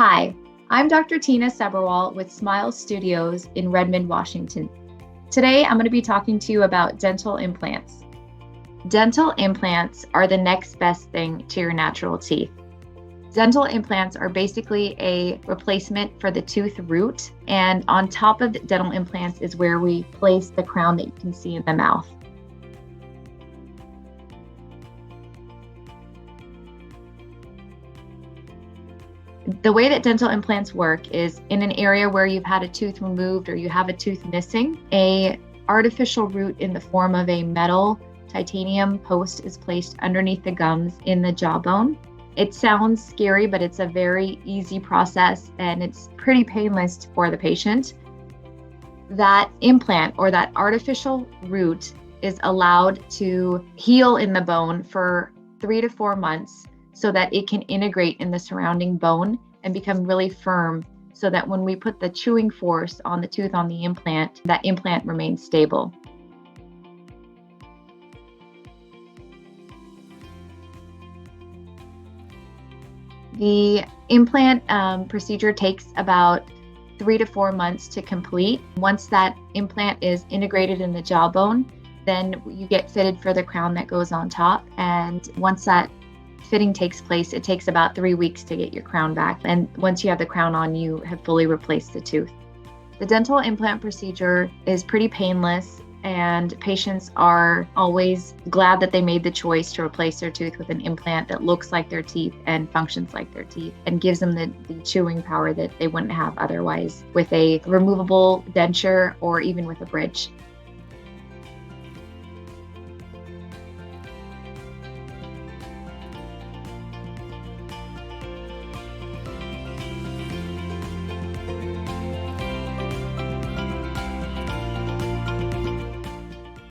Hi, I'm Dr. Tina Subherwal with Smile Studios in Redmond, Washington. Today, I'm going to be talking to you about dental implants. Dental implants are the next best thing to your natural teeth. Dental implants are basically a replacement for the tooth root, and on top of the dental implants is where we place the crown that you can see in the mouth. The way that dental implants work is in an area where you've had a tooth removed or you have a tooth missing, an artificial root in the form of a metal titanium post is placed underneath the gums in the jawbone. It sounds scary, but it's a very easy process and it's pretty painless for the patient. That implant or that artificial root is allowed to heal in the bone for 3 to 4 months so that it can integrate in the surrounding bone and become really firm so that when we put the chewing force on the tooth on the implant, that implant remains stable. The implant procedure takes about 3 to 4 months to complete. Once that implant is integrated in the jawbone, then you get fitted for the crown that goes on top. And once that fitting takes place, it takes about 3 weeks to get your crown back. And once you have the crown on, you have fully replaced the tooth. The dental implant procedure is pretty painless, and patients are always glad that they made the choice to replace their tooth with an implant that looks like their teeth and functions like their teeth and gives them the chewing power that they wouldn't have otherwise with a removable denture or even with a bridge.